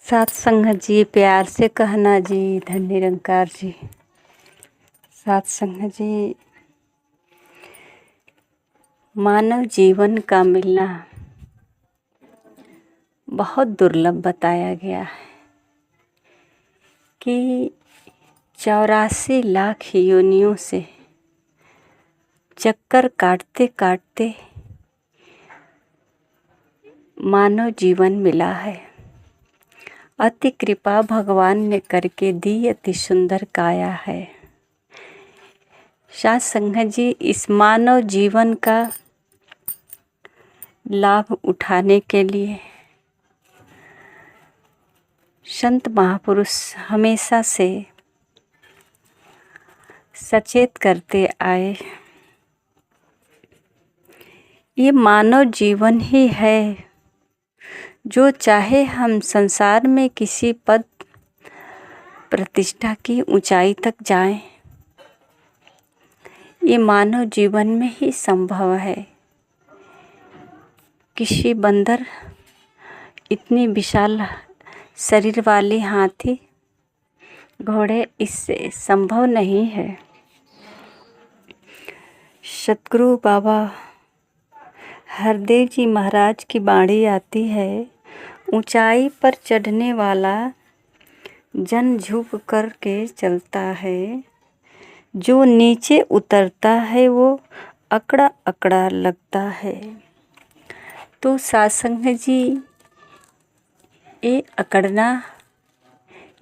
सात संगत जी, प्यार से कहना जी, धन निरंकार जी। सात संगत जी, मानव जीवन का मिलना बहुत दुर्लभ बताया गया है कि 84 लाख योनियों से चक्कर काटते काटते मानव जीवन मिला है। अति कृपा भगवान ने करके दी अति सुंदर काया है। सात संगत जी, इस मानव जीवन का लाभ उठाने के लिए संत महापुरुष हमेशा से सचेत करते आए। ये मानव जीवन ही है जो चाहे हम संसार में किसी पद प्रतिष्ठा की ऊंचाई तक जाएं, ये मानव जीवन में ही संभव है। किसी बंदर इतनी विशाल शरीर वाले हाथी घोड़े इससे संभव नहीं है। सतगुरु बाबा हरदेव जी महाराज की बाणी आती है, ऊंचाई पर चढ़ने वाला जन झुक कर के चलता है, जो नीचे उतरता है वो अकड़ा अकड़ा लगता है। तो सासंग जी, ये अकड़ना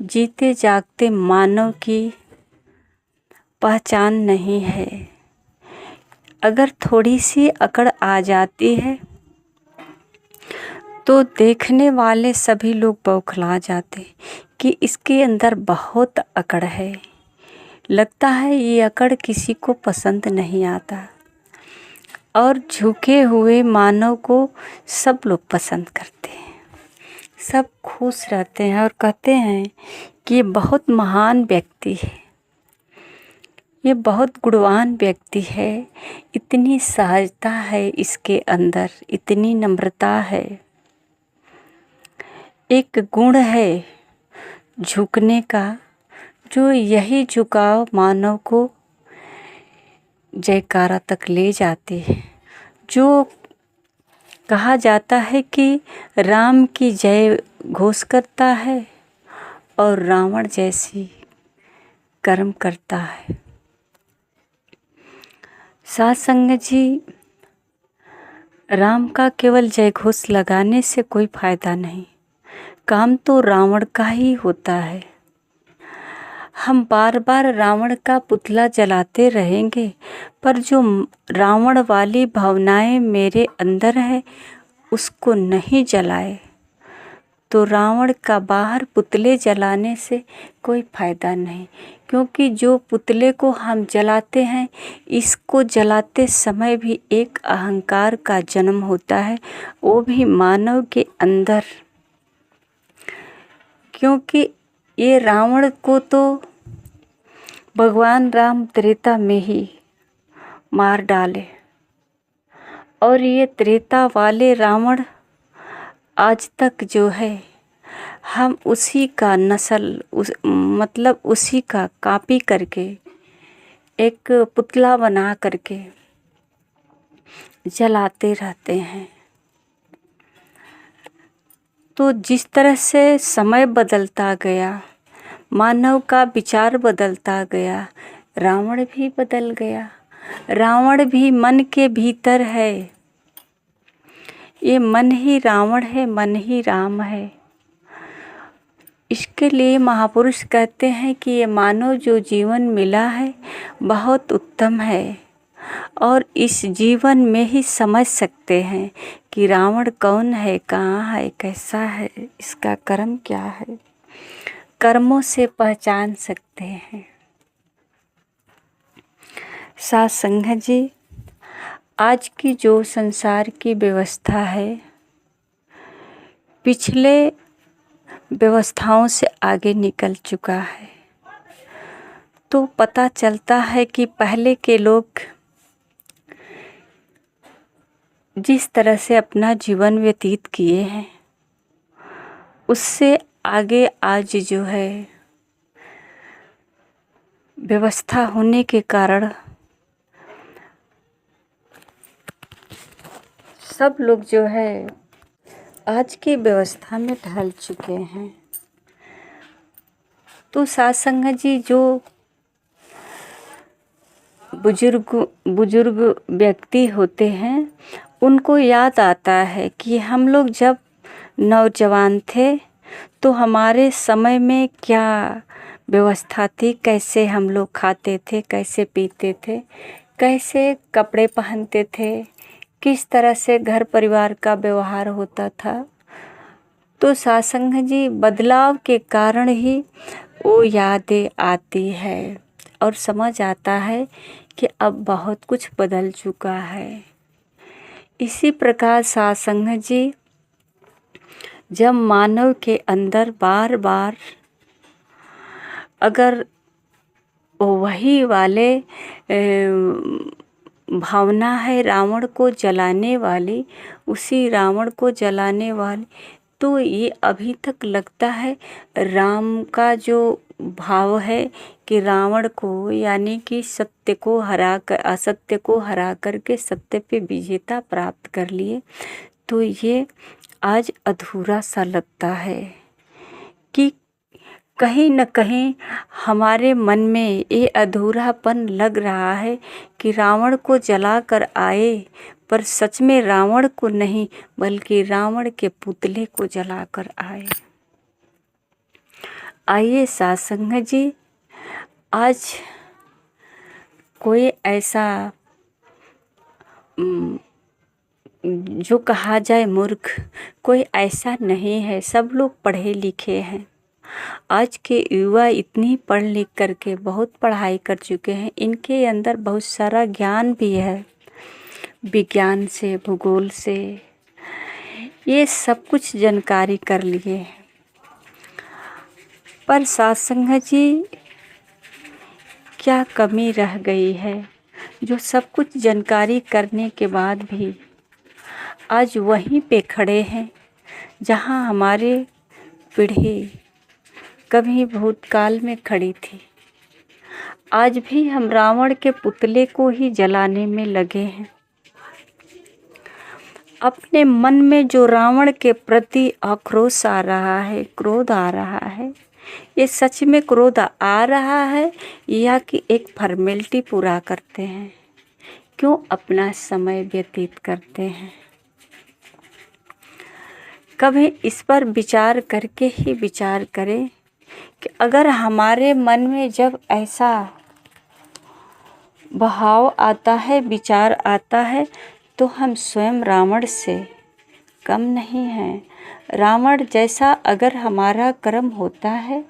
जीते जागते मानव की पहचान नहीं है। अगर थोड़ी सी अकड़ आ जाती है तो देखने वाले सभी लोग बौखला जाते कि इसके अंदर बहुत अकड़ है। लगता है ये अकड़ किसी को पसंद नहीं आता और झुके हुए मानव को सब लोग पसंद करते हैं, सब खुश रहते हैं और कहते हैं कि ये बहुत महान व्यक्ति है, ये बहुत गुणवान व्यक्ति है। इतनी सहजता है इसके अंदर, इतनी नम्रता है, एक गुण है झुकने का, जो यही झुकाव मानव को जयकारा तक ले जाते हैं। जो कहा जाता है कि राम की जय घोष करता है और रावण जैसी कर्म करता है। सात संगत जी, राम का केवल जय घोष लगाने से कोई फायदा नहीं, काम तो रावण का ही होता है। हम बार बार रावण का पुतला जलाते रहेंगे, पर जो रावण वाली भावनाएं मेरे अंदर है उसको नहीं जलाए तो रावण का बाहर पुतले जलाने से कोई फायदा नहीं। क्योंकि जो पुतले को हम जलाते हैं, इसको जलाते समय भी एक अहंकार का जन्म होता है, वो भी मानव के अंदर। क्योंकि ये रावण को तो भगवान राम त्रेता में ही मार डाले और ये त्रेता वाले रावण आज तक जो है हम उसी का मतलब उसी का कॉपी करके एक पुतला बना करके जलाते रहते हैं। तो जिस तरह से समय बदलता गया, मानव का विचार बदलता गया, रावण भी बदल गया। रावण भी मन के भीतर है, ये मन ही रावण है, मन ही राम है। इसके लिए महापुरुष कहते हैं कि ये मानव जो जीवन मिला है बहुत उत्तम है और इस जीवन में ही समझ सकते हैं कि रावण कौन है, कहाँ है, कैसा है, इसका कर्म क्या है। कर्मों से पहचान सकते हैं। सात संगत जी, आज की जो संसार की व्यवस्था है पिछले व्यवस्थाओं से आगे निकल चुका है। तो पता चलता है कि पहले के लोग जिस तरह से अपना जीवन व्यतीत किए हैं उससे आगे आज जो है व्यवस्था होने के कारण सब लोग जो है आज की व्यवस्था में ढल चुके हैं। तो साथ संगत जी, जो बुजुर्ग व्यक्ति होते हैं उनको याद आता है कि हम लोग जब नौजवान थे तो हमारे समय में क्या व्यवस्था थी, कैसे हम लोग खाते थे, कैसे पीते थे, कैसे कपड़े पहनते थे, किस तरह से घर परिवार का व्यवहार होता था। तो सत्संग जी, बदलाव के कारण ही वो यादें आती है और समझ आता है कि अब बहुत कुछ बदल चुका है। इसी प्रकार सत्संग जी, जब मानव के अंदर बार बार अगर वही वाले भावना है रावण को जलाने वाली, उसी रावण को जलाने वाली, तो ये अभी तक लगता है राम का जो भाव है कि रावण को, यानी कि सत्य को हरा कर असत्य को हरा करके सत्य पे विजेता प्राप्त कर लिए, तो ये आज अधूरा सा लगता है कि कहीं न कहीं हमारे मन में ये अधूरापन लग रहा है कि रावण को जला कर आए, पर सच में रावण को नहीं बल्कि रावण के पुतले को जला कर आए। आइए सत्संग जी, आज कोई ऐसा जो कहा जाए मूर्ख, कोई ऐसा नहीं है। सब लोग पढ़े लिखे हैं। आज के युवा इतनी पढ़ लिख करके बहुत पढ़ाई कर चुके हैं, इनके अंदर बहुत सारा ज्ञान भी है, विज्ञान से, भूगोल से, ये सब कुछ जानकारी कर लिए हैं। पर सत्संग जी, क्या कमी रह गई है जो सब कुछ जानकारी करने के बाद भी आज वहीं पे खड़े हैं जहां हमारे पीढ़ी कभी भूतकाल में खड़ी थी। आज भी हम रावण के पुतले को ही जलाने में लगे हैं। अपने मन में जो रावण के प्रति आक्रोश आ रहा है, क्रोध आ रहा है, ये सच में क्रोध आ रहा है या कि एक फॉर्मेलिटी पूरा करते हैं? क्यों अपना समय व्यतीत करते हैं? कभी इस पर विचार करके ही विचार करें कि अगर हमारे मन में जब ऐसा भाव आता है, विचार आता है, तो हम स्वयं रावण से कम नहीं हैं। रावण जैसा अगर हमारा कर्म होता है,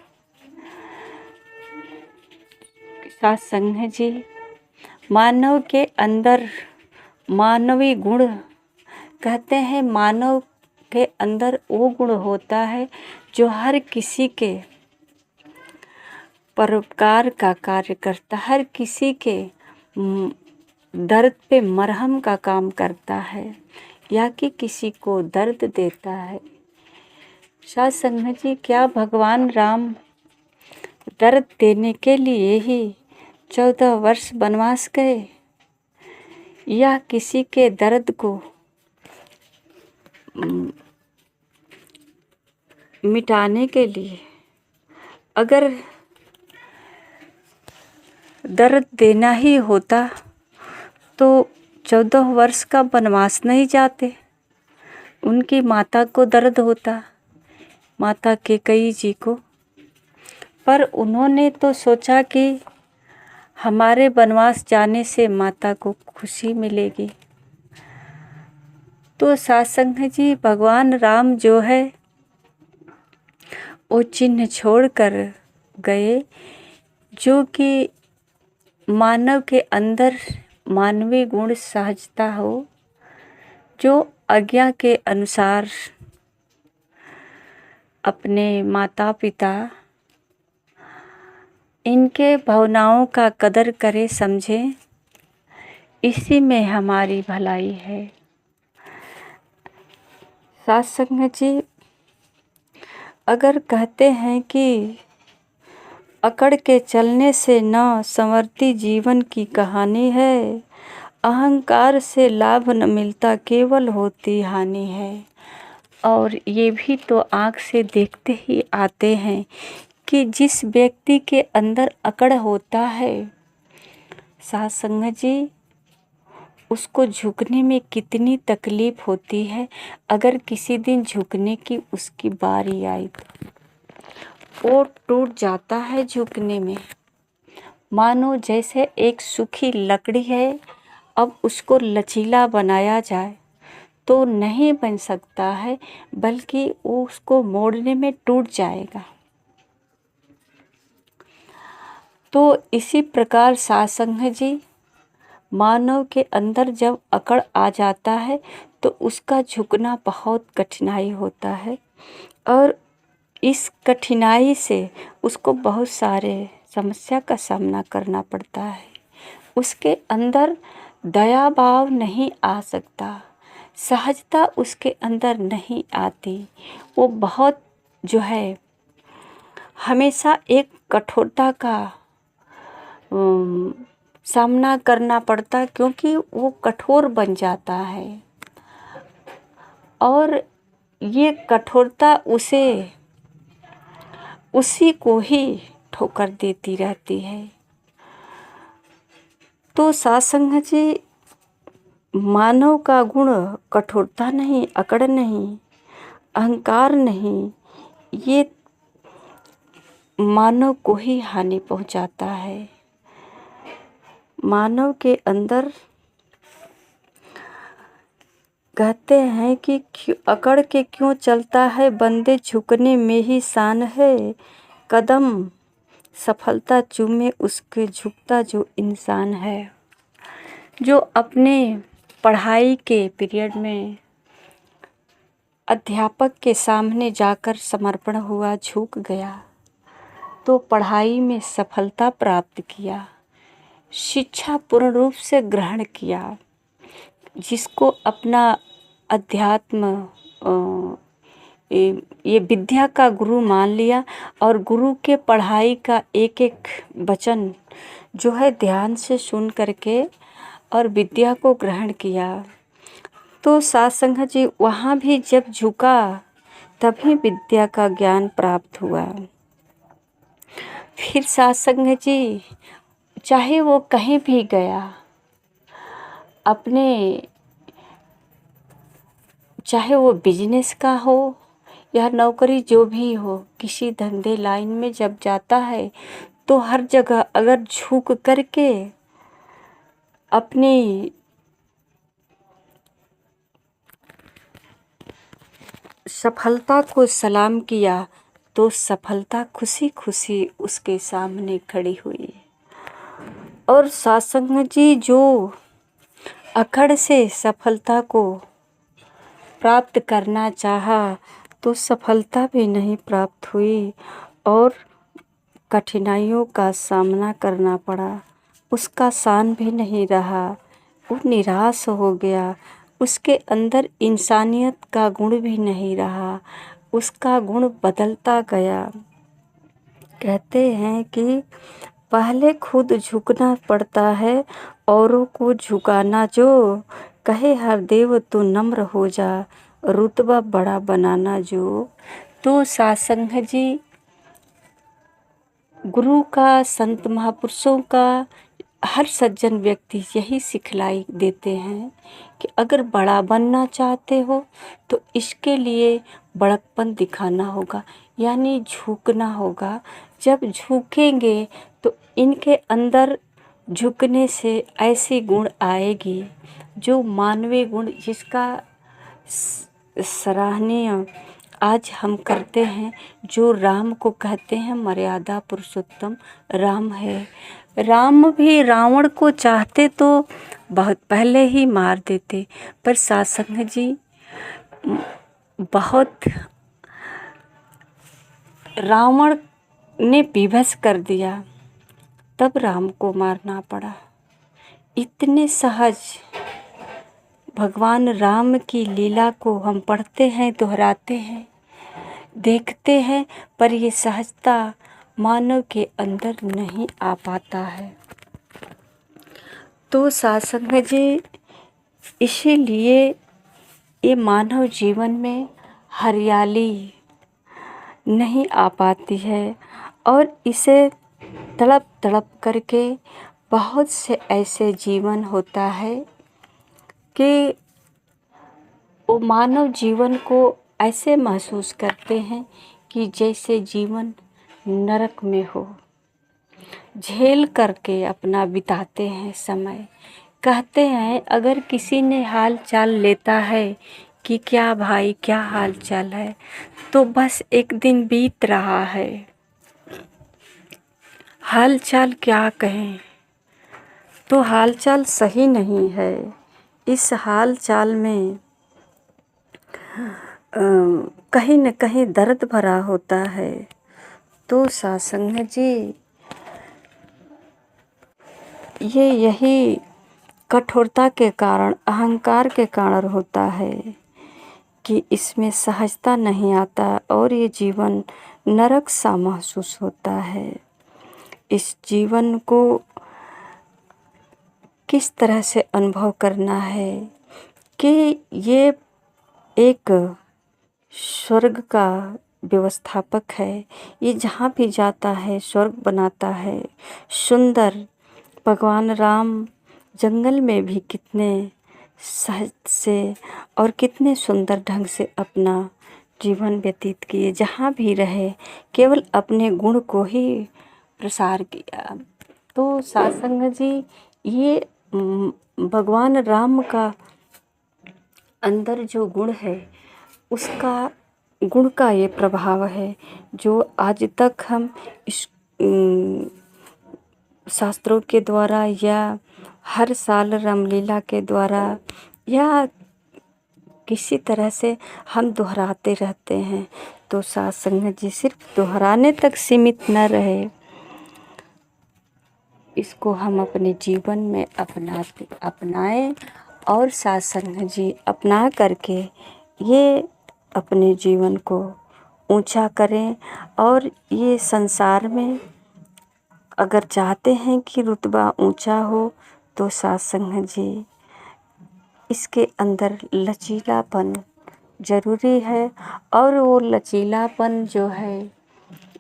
सत्संग जी, मानव के अंदर मानवीय गुण, कहते हैं मानव के अंदर वो गुण होता है जो हर किसी के परोपकार का कार्य करता, हर किसी के दर्द पे मरहम का काम करता है या कि किसी को दर्द देता है। सत्संग जी, क्या भगवान राम दर्द देने के लिए ही 14 वर्ष वनवास गए या किसी के दर्द को मिटाने के लिए? अगर दर्द देना ही होता तो 14 वर्ष का वनवास नहीं जाते। उनकी माता को दर्द होता, माता कैकेयी जी को, पर उन्होंने तो सोचा कि हमारे वनवास जाने से माता को खुशी मिलेगी। तो सत्संग जी, भगवान राम जो है वो चिन्ह छोड़ कर गए, जो कि मानव के अंदर मानवीय गुण सहजता हो, जो आज्ञा के अनुसार अपने माता पिता इनके भावनाओं का कदर करे, समझे, इसी में हमारी भलाई है। सत्संग जी, अगर कहते हैं कि अकड़ के चलने से न संवरती जीवन की कहानी है, अहंकार से लाभ न मिलता केवल होती हानि है। और ये भी तो आँख से देखते ही आते हैं कि जिस व्यक्ति के अंदर अकड़ होता है साथ संगत जी, उसको झुकने में कितनी तकलीफ होती है। अगर किसी दिन झुकने की उसकी बारी आई तो वो टूट जाता है झुकने में। मानो जैसे एक सूखी लकड़ी है, अब उसको लचीला बनाया जाए तो नहीं बन सकता है, बल्कि वो उसको मोड़ने में टूट जाएगा। तो इसी प्रकार सासंग जी, मानव के अंदर जब अकड़ आ जाता है तो उसका झुकना बहुत कठिनाई होता है, और इस कठिनाई से उसको बहुत सारे समस्या का सामना करना पड़ता है। उसके अंदर दया भाव नहीं आ सकता, सहजता उसके अंदर नहीं आती। वो बहुत जो है हमेशा एक कठोरता का सामना करना पड़ता, क्योंकि वो कठोर बन जाता है और ये कठोरता उसी को ही ठोकर देती रहती है। तो सासंग जी, मानव का गुण कठोरता नहीं, अकड़ नहीं, अहंकार नहीं, ये मानव को ही हानि पहुंचाता है। मानव के अंदर कहते हैं कि अकड़ के क्यों चलता है बंदे, झुकने में ही शान है। कदम सफलता चूमे उसके झुकता जो इंसान है। जो अपने पढ़ाई के पीरियड में अध्यापक के सामने जाकर समर्पण हुआ, झुक गया तो पढ़ाई में सफलता प्राप्त किया, शिक्षा पूर्ण रूप से ग्रहण किया। जिसको अपना अध्यात्म ये विद्या का गुरु मान लिया और गुरु के पढ़ाई का एक एक वचन जो है ध्यान से सुन करके और विद्या को ग्रहण किया, तो सासंग जी वहाँ भी जब झुका तभी विद्या का ज्ञान प्राप्त हुआ। फिर सासंग जी चाहे वो कहीं भी गया, अपने चाहे वो बिजनेस का हो या नौकरी जो भी हो, किसी धंधे लाइन में जब जाता है तो हर जगह अगर झुक करके अपनी सफलता को सलाम किया तो सफलता खुशी खुशी उसके सामने खड़ी हुई। और सासंग जी जो अकड़ से सफलता को प्राप्त करना चाहा तो सफलता भी नहीं प्राप्त हुई और कठिनाइयों का सामना करना पड़ा। उसका शान भी नहीं रहा, वो निराश हो गया। उसके अंदर इंसानियत का गुण भी नहीं रहा, उसका गुण बदलता गया। कहते हैं कि पहले खुद झुकना पड़ता है, औरों को झुकाना जो, कहे हर देव तू नम्र हो जा, रुतबा बड़ा बनाना जो। तो सासंग जी गुरु का, संत महापुरुषों का, हर सज्जन व्यक्ति यही सिखलाई देते हैं कि अगर बड़ा बनना चाहते हो तो इसके लिए बड़कपन दिखाना होगा, यानी झुकना होगा। जब झुकेंगे तो इनके अंदर झुकने से ऐसी गुण आएगी जो मानवीय गुण, जिसका सराहनीय आज हम करते हैं, जो राम को कहते हैं मर्यादा पुरुषोत्तम राम है। राम भी रावण को चाहते तो बहुत पहले ही मार देते, पर सासंग जी बहुत रावण ने विवश कर दिया, तब राम को मारना पड़ा। इतने सहज भगवान राम की लीला को हम पढ़ते हैं, दोहराते हैं देखते हैं, पर ये सहजता मानव के अंदर नहीं आ पाता है। तो सत्संग जी, इसीलिए ये मानव जीवन में हरियाली नहीं आ पाती है और इसे तड़प तड़प करके बहुत से ऐसे जीवन होता है कि वो मानव जीवन को ऐसे महसूस करते हैं कि जैसे जीवन नरक में हो। झेल करके अपना बिताते हैं समय। कहते हैं अगर किसी ने हाल चाल लेता है कि क्या भाई क्या हाल चाल है, तो बस एक दिन बीत रहा है। हाल चाल क्या कहें, तो हाल चाल सही नहीं है। इस हाल चाल में कहीं न कहीं दर्द भरा होता है। तो सत्संग जी, यही कठोरता के कारण, अहंकार के कारण होता है कि इसमें सहजता नहीं आता और ये जीवन नरक सा महसूस होता है। इस जीवन को किस तरह से अनुभव करना है कि ये एक स्वर्ग का व्यवस्थापक है। ये जहाँ भी जाता है स्वर्ग बनाता है। सुंदर भगवान राम जंगल में भी कितने सहज से और कितने सुंदर ढंग से अपना जीवन व्यतीत किए। जहाँ भी रहे केवल अपने गुण को ही प्रसार किया। तो सत्संग जी, ये भगवान राम का अंदर जो गुण है, उसका गुण का ये प्रभाव है जो आज तक हम इस शास्त्रों के द्वारा या हर साल रामलीला के द्वारा या किसी तरह से हम दोहराते रहते हैं। तो सत्संग जी, सिर्फ दोहराने तक सीमित न रहे, इसको हम अपने जीवन में अपनाएं और सत्संग जी अपना करके ये अपने जीवन को ऊंचा करें। और ये संसार में अगर चाहते हैं कि रुतबा ऊंचा हो, तो सत्संग जी इसके अंदर लचीलापन ज़रूरी है। और वो लचीलापन जो है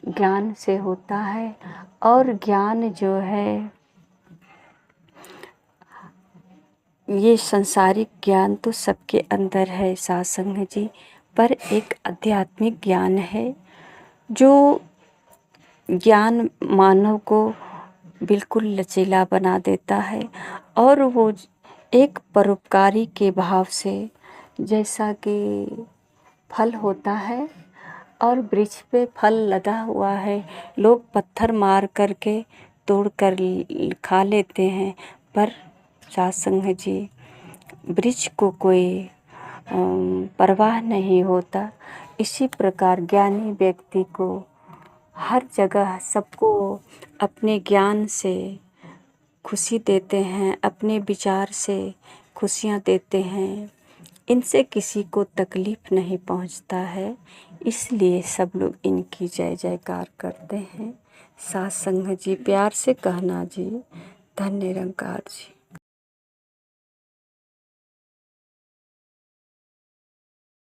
ज्ञान से होता है। और ज्ञान जो है, ये सांसारिक ज्ञान तो सबके अंदर है सत्संग जी, पर एक आध्यात्मिक ज्ञान है जो ज्ञान मानव को बिल्कुल लचीला बना देता है। और वो एक परोपकारी के भाव से, जैसा कि फल होता है और वृक्ष पे फल लदा हुआ है, लोग पत्थर मार करके तोड़ कर खा लेते हैं, पर सत्संग जी वृक्ष को कोई परवाह नहीं होता। इसी प्रकार ज्ञानी व्यक्ति को हर जगह सबको अपने ज्ञान से खुशी देते हैं, अपने विचार से खुशियाँ देते हैं। इनसे किसी को तकलीफ़ नहीं पहुंचता है, इसलिए सब लोग इनकी जय जयकार करते हैं। सत्संग जी, प्यार से कहना जी, धन्य निरंकार जी।